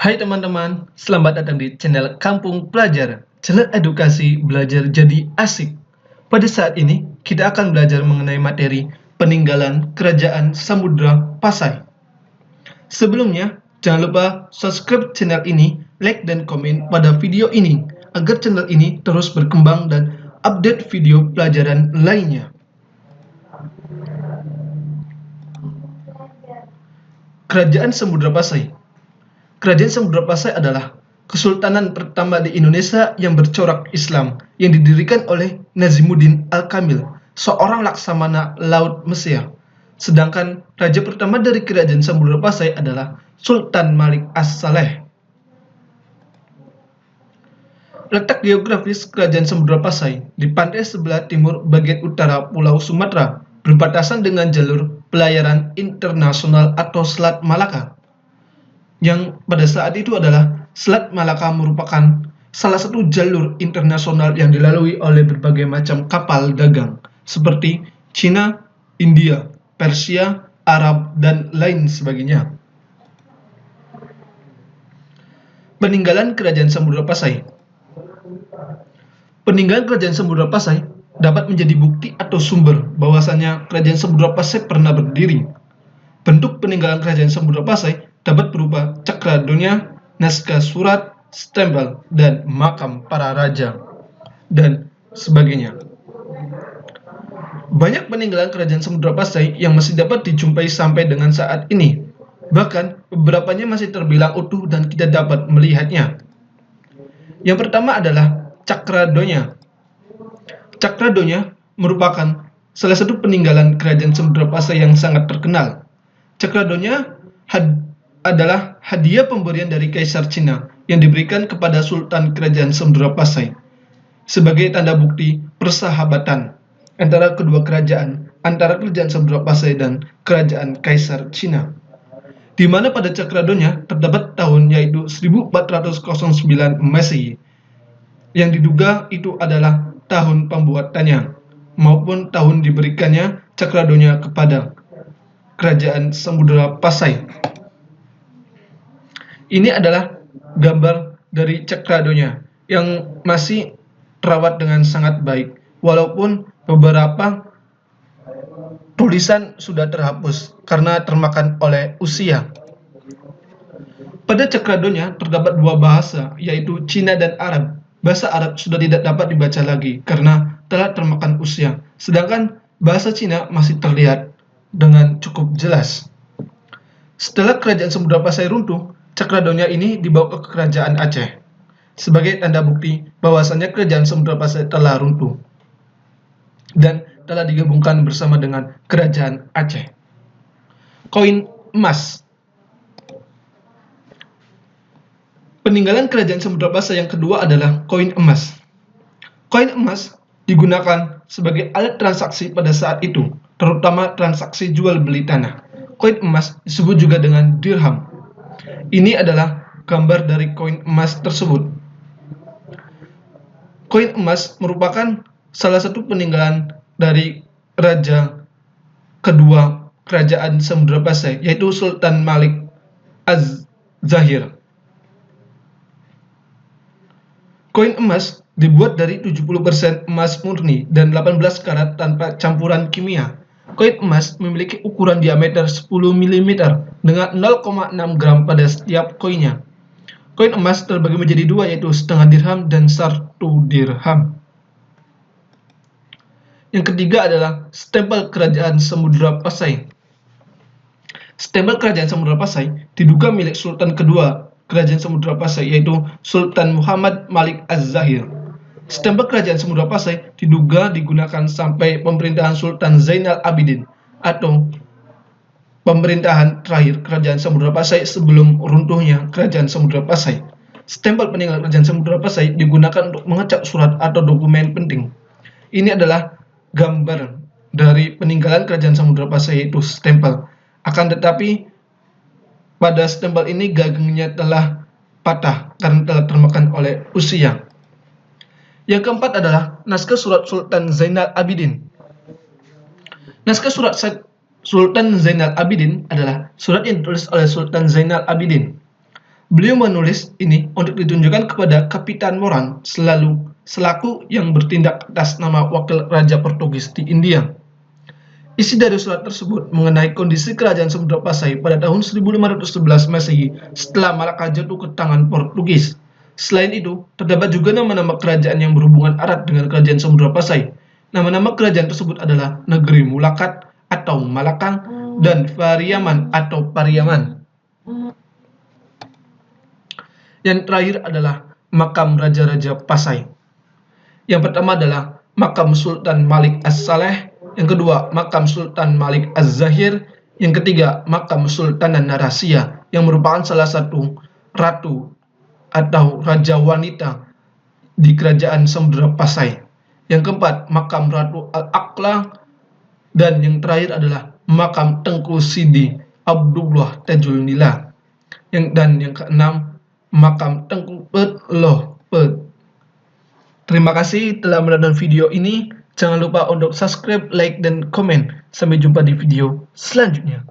Hai teman-teman, selamat datang di channel Kampung Pelajar, channel edukasi belajar jadi asik. Pada saat ini, kita akan belajar mengenai materi peninggalan Kerajaan Samudra Pasai. Sebelumnya, jangan lupa subscribe channel ini, like dan komen pada video ini, agar channel ini terus berkembang dan update video pelajaran lainnya. Kerajaan Samudra Pasai. Kerajaan Samudra Pasai adalah kesultanan pertama di Indonesia yang bercorak Islam yang didirikan oleh Nazimuddin Al-Kamil, seorang laksamana laut Mesir. Sedangkan raja pertama dari Kerajaan Samudra Pasai adalah Sultan Malik As-Saleh. Letak geografis Kerajaan Samudra Pasai di pantai sebelah timur bagian utara Pulau Sumatera, berbatasan dengan jalur pelayaran internasional atau Selat Malaka. Yang pada saat itu adalah Selat Malaka merupakan salah satu jalur internasional yang dilalui oleh berbagai macam kapal dagang seperti Cina, India, Persia, Arab, dan lain sebagainya. Peninggalan Kerajaan Samudra Pasai. Peninggalan Kerajaan Samudra Pasai dapat menjadi bukti atau sumber bahwasanya Kerajaan Samudra Pasai pernah berdiri. Bentuk peninggalan Kerajaan Samudra Pasai dapat berupa cakradonya, naskah surat, stempel, dan makam para raja, dan sebagainya. Banyak peninggalan Kerajaan Samudra Pasai yang masih dapat dijumpai sampai dengan saat ini. Bahkan, beberapanya masih terbilang utuh dan kita dapat melihatnya. Yang pertama adalah cakradonya. Cakradonya merupakan salah satu peninggalan Kerajaan Samudra Pasai yang sangat terkenal. Cakradonya adalah hadiah pemberian dari Kaisar Cina yang diberikan kepada Sultan Kerajaan Samudra Pasai sebagai tanda bukti persahabatan antara kedua kerajaan, antara Kerajaan Samudra Pasai dan Kerajaan Kaisar Cina, di mana pada cakradonya terdapat tahun yaitu 1409 Masehi yang diduga itu adalah tahun pembuatannya maupun tahun diberikannya cakradonya kepada Kerajaan Samudra Pasai. Ini adalah gambar dari cakradonya yang masih terawat dengan sangat baik, walaupun beberapa tulisan sudah terhapus karena termakan oleh usia. Pada cakradonya terdapat dua bahasa, yaitu Cina dan Arab. Bahasa Arab sudah tidak dapat dibaca lagi karena telah termakan usia, sedangkan bahasa Cina masih terlihat dengan cukup jelas. Setelah Kerajaan Samudra Pasai runtuh, cakradonya ini dibawa ke Kerajaan Aceh sebagai tanda bukti bahwasanya Kerajaan Samudra Pasai telah runtuh dan telah digabungkan bersama dengan Kerajaan Aceh. Koin emas. Peninggalan Kerajaan Samudra Pasai yang kedua adalah koin emas. Koin emas digunakan sebagai alat transaksi pada saat itu, terutama transaksi jual beli tanah. Koin emas disebut juga dengan dirham. Ini adalah gambar dari koin emas tersebut. Koin emas merupakan salah satu peninggalan dari raja kedua Kerajaan Samudra Pasai, yaitu Sultan Malik Az-Zahir. Koin emas dibuat dari 70% emas murni dan 18 karat tanpa campuran kimia. Koin emas memiliki ukuran diameter 10 mm dengan 0,6 gram pada setiap koinnya. Koin emas terbagi menjadi dua, yaitu setengah dirham dan 1 dirham. Yang ketiga adalah stempel Kerajaan Samudra Pasai. Stempel Kerajaan Samudra Pasai diduga milik Sultan kedua Kerajaan Samudra Pasai, yaitu Sultan Muhammad Malik Az-Zahir. Stempel Kerajaan Samudra Pasai diduga digunakan sampai pemerintahan Sultan Zainal Abidin atau pemerintahan terakhir Kerajaan Samudra Pasai sebelum runtuhnya Kerajaan Samudra Pasai. Stempel peninggalan Kerajaan Samudra Pasai digunakan untuk mengecek surat atau dokumen penting. Ini adalah gambar dari peninggalan Kerajaan Samudra Pasai, yaitu stempel. Akan tetapi pada stempel ini gagangnya telah patah karena telah termakan oleh usia. Yang keempat adalah naskah surat Sultan Zainal Abidin. Naskah surat Sultan Zainal Abidin adalah surat yang ditulis oleh Sultan Zainal Abidin. Beliau menulis ini untuk ditunjukkan kepada Kapitan Moran selaku yang bertindak atas nama wakil Raja Portugis di India. Isi dari surat tersebut mengenai kondisi kerajaan Samudra Pasai pada tahun 1511 Masehi setelah Malaka jatuh ke tangan Portugis. Selain itu, terdapat juga nama-nama kerajaan yang berhubungan erat dengan kerajaan Samudra Pasai. Nama-nama kerajaan tersebut adalah Negeri Mulakat atau Malakang dan Pariaman atau Pariaman. Yang terakhir adalah makam raja-raja Pasai. Yang pertama adalah makam Sultan Malik As-Saleh, yang kedua makam Sultan Malik Az-Zahir, yang ketiga makam Sultanan Narasia yang merupakan salah satu ratu atau raja wanita di kerajaan Samudra Pasai. Yang keempat makam Ratu Al-Aqla, dan yang terakhir adalah makam Tengku Sidi Abdullah Tajul Nila. Dan yang keenam makam Tengku Pet Loh Pet. Terima kasih telah menonton video ini. Jangan lupa untuk subscribe, like, dan komen. Sampai jumpa di video selanjutnya.